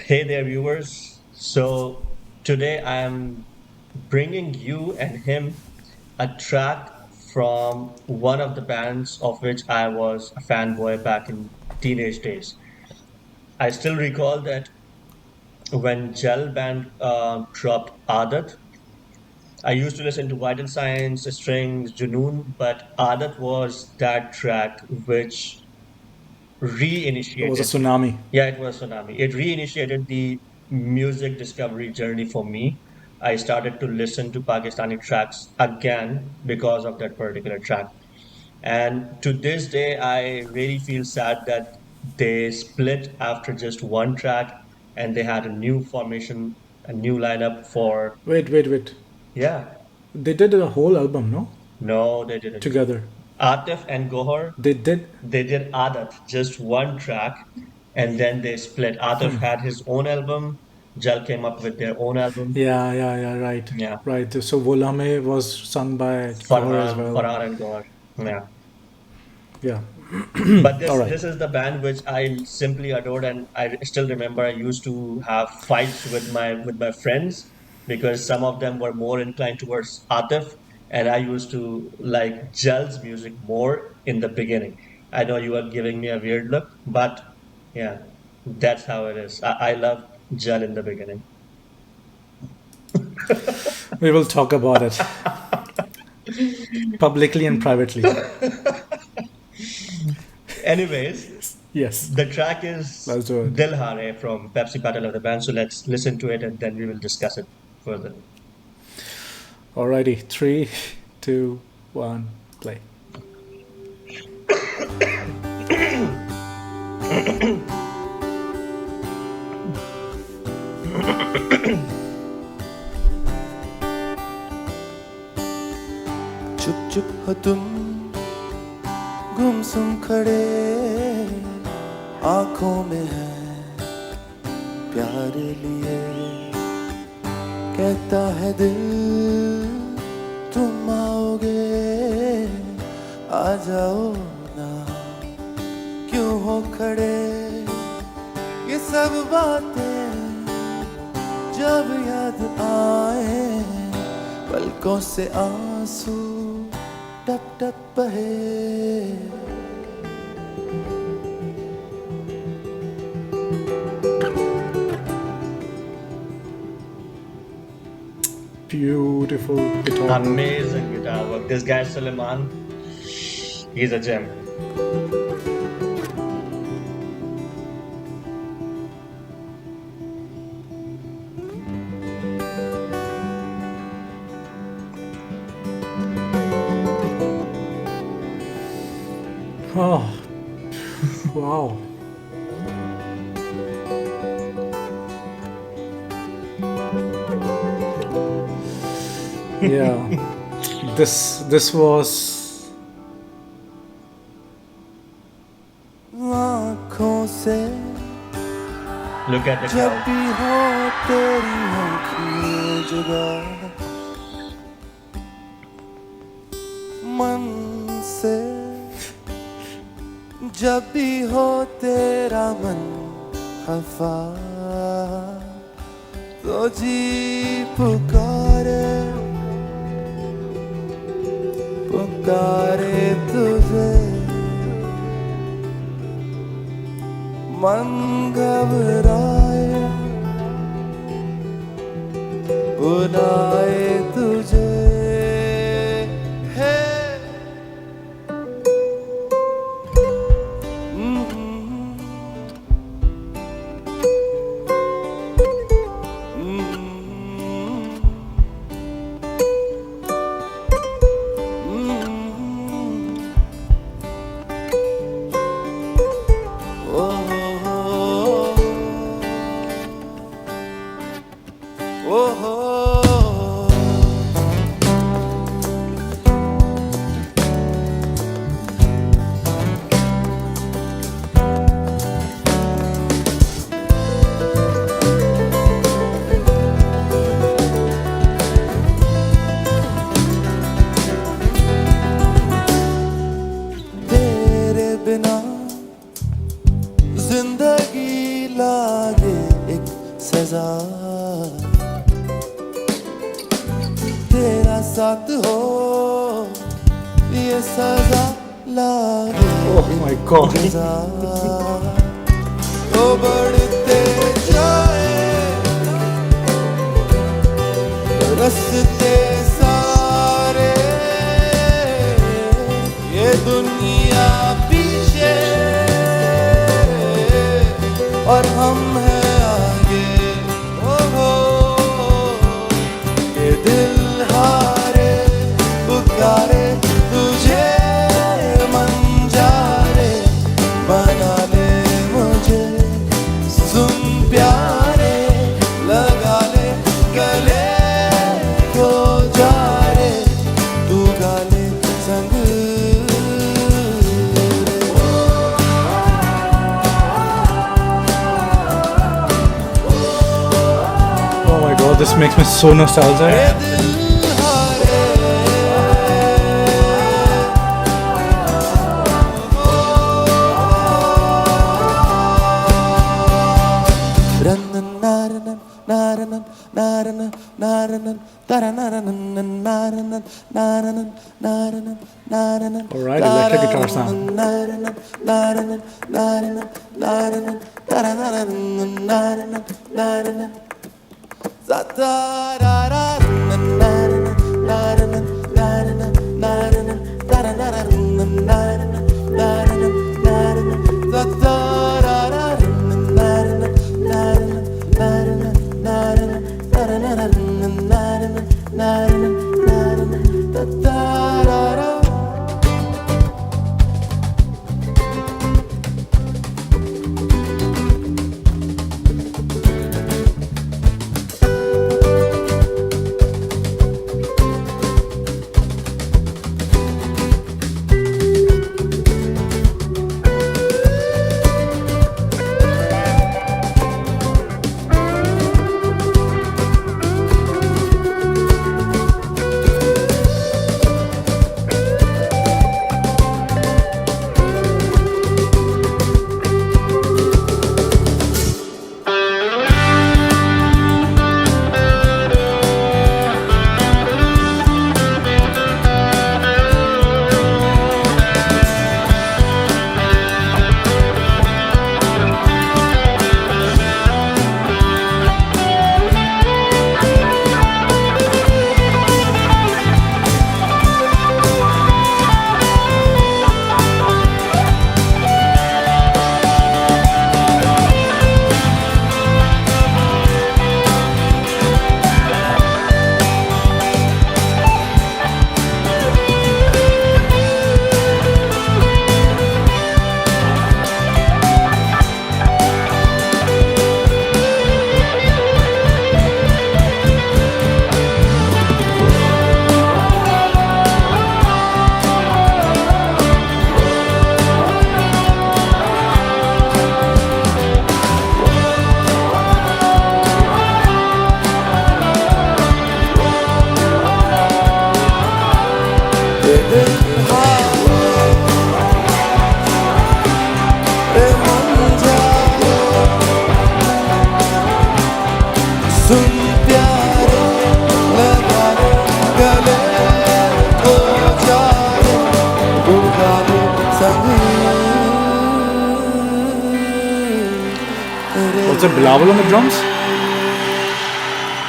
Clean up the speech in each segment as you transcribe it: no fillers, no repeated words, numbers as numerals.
Hey there, viewers. So today I am bringing you and him a track from one of the bands of which I was a fanboy back in teenage days. I still recall that when Jal Band dropped Aadat, I used to listen to Vital Signs, Strings, Junoon, but Aadat was that track which It was a reinitiated. tsunami. Yeah, it was Tsunami. It reinitiated the music discovery journey for me. I started to listen to Pakistani tracks again because of that particular track. And to this day, I really feel sad that they split after just one track and they had a new formation, a new lineup for, Wait. yeah, They did a whole album, no? no, they didn't. Together. Atif and Gohar, They did. they did Adat, just one track, and then they split. Atif had his own album, Jal came up with their own album. Yeah. Right. Yeah, Right. So Volame was sung by Goher as well. Farhan and Gohar. Yeah. Yeah. But All right. this is the band which I simply adored, and I still remember I used to have fights with my friends because some of them were more inclined towards Atif, and I used to like Jal's music more in the beginning. I know you are giving me a weird look, but yeah, that's how it is. I love Jal in the beginning. We will talk about it publicly and privately. Anyways, Yes. the track is Let's do it. Dilharay from Pepsi Battle of the Bands. So let's listen to it and then we will discuss it further. Alrighty. 3, 2, 1, play. चुप चुप हो तुम गुमसुम खड़े आंखों में है प्यार लिए कहता है दिल तुम आओगे आ जाओ ना क्यों हो खड़े ये सब बातें जब याद आए पलकों से आंसू टप टप बहे Beautiful guitar. Amazing guitar work. This guy Suleiman, he's a gem. Oh, wow. Yeah. This was आँखों से Look at the जब crowd. भी हो तेरी आँखें जुदा मन से जब भी हो तेरा मन खफा तो जी पुकारे पुकारे तुझे मन घबराए बुलाए तुझे है इंतजार तेरा साथ हो ये सजा लागे Oh my God. इंतजार तो बढ़ते जाए रस्ते सारे ये दुनिया पीछे और हम हैं आगे हो ये दिल हारे पुकारे तुझे मन जा रे बना ले मुझे सुन प्यारे लगा ले गले खो जा रे तू गाले संग Oh my God, this makes me so nostalgic. ये दिल हारे रनन नारनन नारनन नारनन नारनन तारनन नारनन नारनन नारनन नारनन All right, electric guitar sound. नारनन नारनन नारनन नारनन तारनन नारनन नारनन Zatarararnan naranan naranan naranan naranan tarararanan naranan naranan naranan Zatarararnan naranan naranan naranan naranan tarararanan naranan naranan naranan Zatarara सुन प्यारे लगा ले गले खो जा रे तू गाले संग Was it Bilawal on the drums?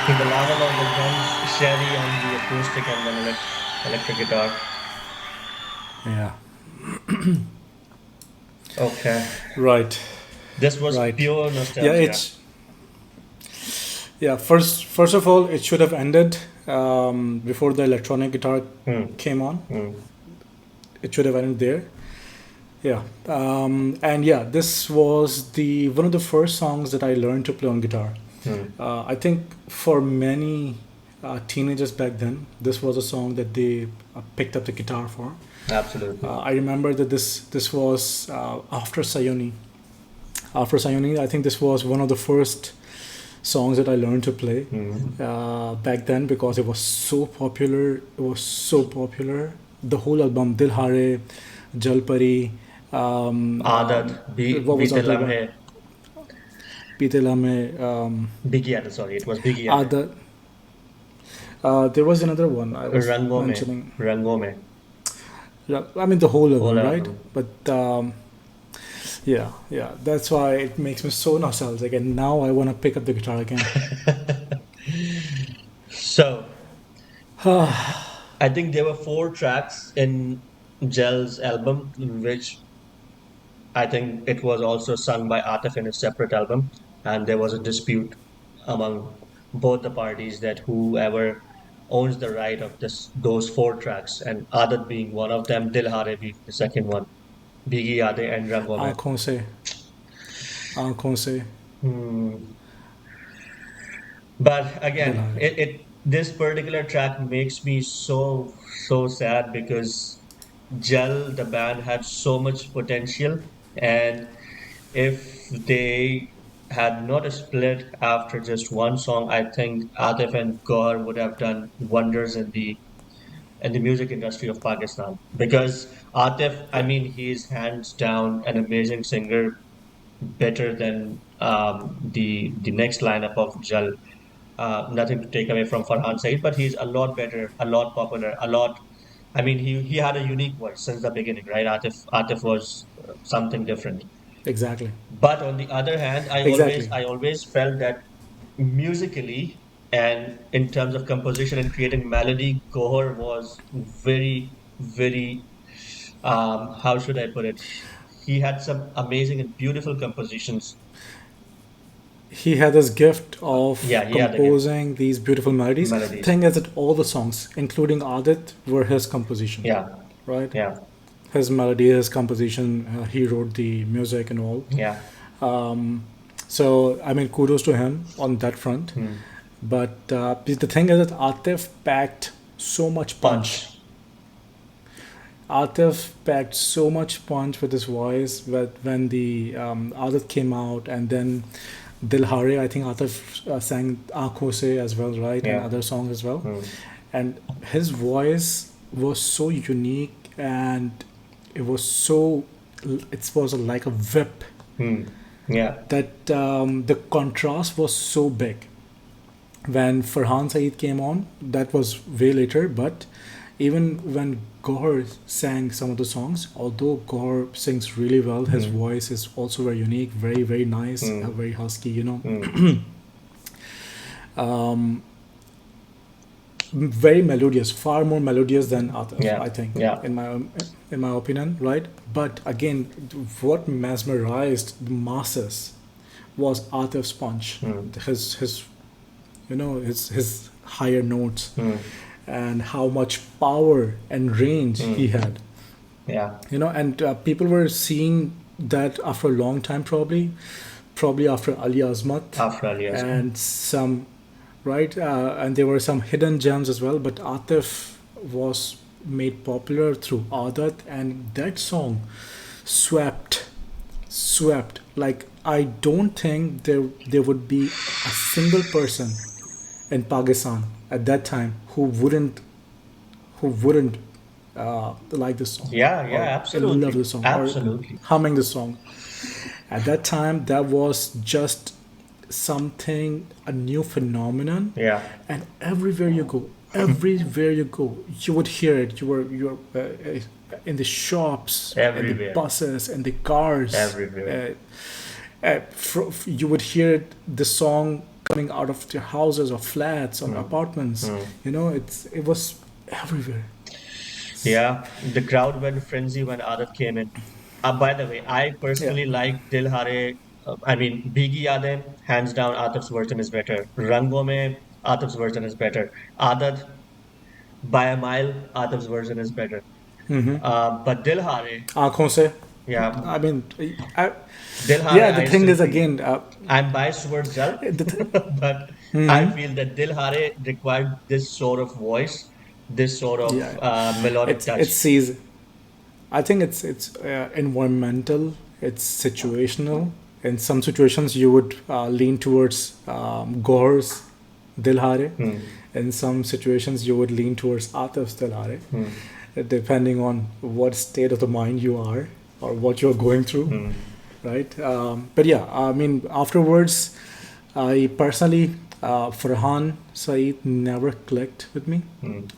Dilharay on the drums, Sherry on the acoustic, and then electric guitar. Yeah. Okay. Right. This was Right. pure nostalgia. Yeah, it's first of all, it should have ended before the electronic guitar came on. It should have ended there. Yeah. And yeah, this was one of the first songs that I learned to play on guitar. I think for many teenagers back then, this was a song that they picked up the guitar for. Absolutely. I remember that this was after Sayoni. After Sayoni, I think this was one of the first songs that I learned to play back then, because it was so popular. It was so popular. The whole album, Dilharay, Jalpari, Aadat, what was Beat other Lamhe. Pitela mein, Biggie Yade, sorry, it was Biggie Yade. other. There was another one I was Rango mein, mentioning. Rango mein, I mean the whole album, whole right? album. But yeah. That's why it makes me so nostalgic, and now I want to pick up the guitar again. So, I think there were 4 tracks in Jel's album, which I think it was also sung by Atif in a separate album, and there was a dispute among both the parties that whoever owns the right of those 4 tracks, and Adat being one of them, Dilhare being the second one, Biggie Yade and Rango mein. आंखों से But again, Dilhare. this particular track makes me so sad because Jal the band had so much potential, and if they had not split after just one song, I think Atif and Goher would have done wonders in the music industry of Pakistan. Because Atif, I Yeah, mean, he is hands down an amazing singer, better than the next lineup of Jal. Nothing to take away from Farhan Saeed, but he's a lot better, a lot popular, a lot. I mean, he had a unique voice since the beginning, right? Atif was something different. exactly. But on the other hand, Exactly. I always felt that musically and in terms of composition and creating melody, Gohar was very, how should I put it? He had some amazing and beautiful compositions. He had this gift of Yeah, he had the gift. composing these beautiful melodies. Melodies. Thing is that all the songs, including Adit, were his composition, Yeah, right? yeah, His melody, his composition, he wrote the music and all. yeah. So I mean, kudos to him on that front. Hmm. But the thing is that Atif packed so much punch. Punch. Atif packed so much punch with his voice when the Adat came out, and then Dilhare, I think Atif sang Aankhon Se as well, right? And Yeah. other songs as well. Hmm. And his voice was so unique, and it was so, it was like a whip, Hmm. Yeah. that the contrast was so big. When Farhan Saeed came on, that was way later, but even when Gohar sang some of the songs, although Gohar sings really well, his Hmm. voice is also very unique, very nice, Hmm. very husky, you know. Hmm. Um, very melodious, far more melodious than Atif, Yeah. I think, Yeah. in my opinion, right? But again, what mesmerized the masses was Atif's punch, Hmm. his you know, his higher notes, Hmm. and how much power and range Hmm. he had, Yeah. you know. And people were seeing that after a long time, probably after Ali Azmat After Alias. and some, right, and there were some hidden gems as well. But Atif was made popular through Adat, and that song swept like, I don't think there would be a single person in Pakistan at that time who wouldn't like this song. Yeah, yeah, Or absolutely. love the song, Absolutely. or humming the song. At that time, that was just something, a new phenomenon. Yeah. And everywhere you go, you would hear it. You're in the shops, in Everywhere. the buses, in the cars. Everywhere. You would hear the song coming out of their houses or flats or apartments. You know, it was everywhere. Yeah, the crowd went frenzy when Adat came in. By the way, I personally Yeah. like Dilhare. I mean, Bigi Yade, hands down, Atif's version is better. Rango mein, Atif's version is better. Adat, by a mile, Atif's version is better. But Dilhare, Aankhon se. yeah, I mean, I, Dilhare, yeah. The I thing still is, feel. again, I'm biased towards Jal, the th- but I feel that Dilhare required this sort of voice, this sort of yeah, melodic touch. it's season. I think it's environmental. It's situational. In some situations, you would lean towards Gore's Dilhare. In some situations, you would lean towards Atif's Dilhare, depending on what state of the mind you are or what you're going through. right? But yeah, I mean, afterwards, I personally, Farhan Saeed never clicked with me.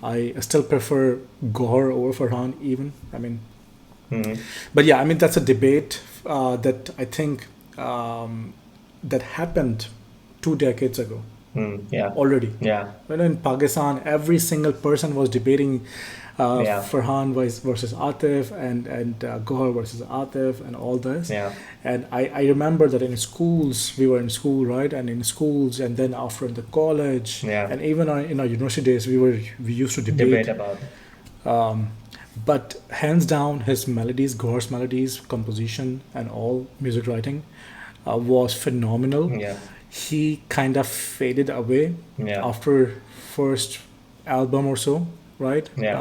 I still prefer Goher over Farhan, even. I mean, but yeah, I mean, that's a debate that I think that happened 2 decades ago Yeah. already. Yeah. When in Pakistan, every single person was debating Yeah. Farhan versus Atif and Gohar versus Atif and all this. Yeah. And I remember that in schools, we were in school, right? And in schools, and then after in the college, Yeah. and even in our university days, we used to Debate debate. about it. But hands down, his melodies, Gohar's melodies, composition, and all music writing was phenomenal. Yeah. He kind of faded away Yeah. after first album or so, right? Yeah.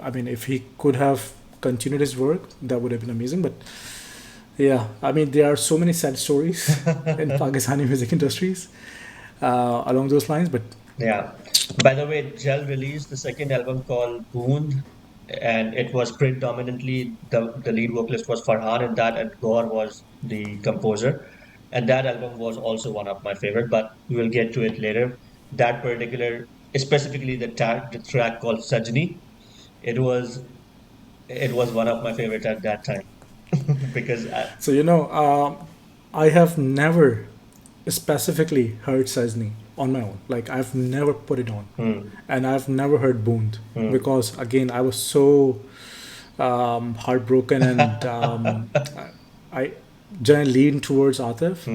I mean, if he could have continued his work, that would have been amazing. But yeah, I mean, there are so many sad stories in Pakistani music industries along those lines. But Yeah. By the way, Jal released the second album called Boond, and it was predominantly the lead vocalist was Farhan in that, and Gaur was the composer. And that album was also one of my favorite, but we will get to it later. That particular, specifically the track called Sajni, it was it was one of my favorites at that time because so I have never specifically heard Sazni on my own. Like I've never put it on, and I've never heard Boond because again I was so heartbroken and I generally lean towards Atif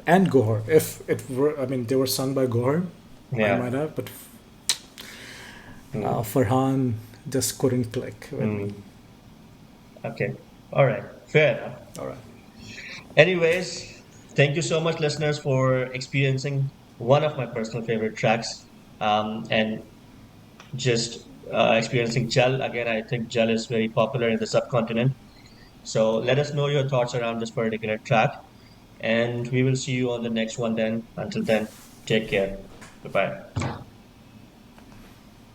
and Gohar. If it were, I mean, they were sung by Gohar, I yeah. might have, but Farhan just couldn't click with me. Okay, all right, fair enough. All right. Anyways, thank you so much, listeners, for experiencing one of my personal favorite tracks, and just experiencing Jal. Again, I think Jal is very popular in the subcontinent. So let us know your thoughts around this particular track, and we will see you on the next one then. Until then, take care. Goodbye.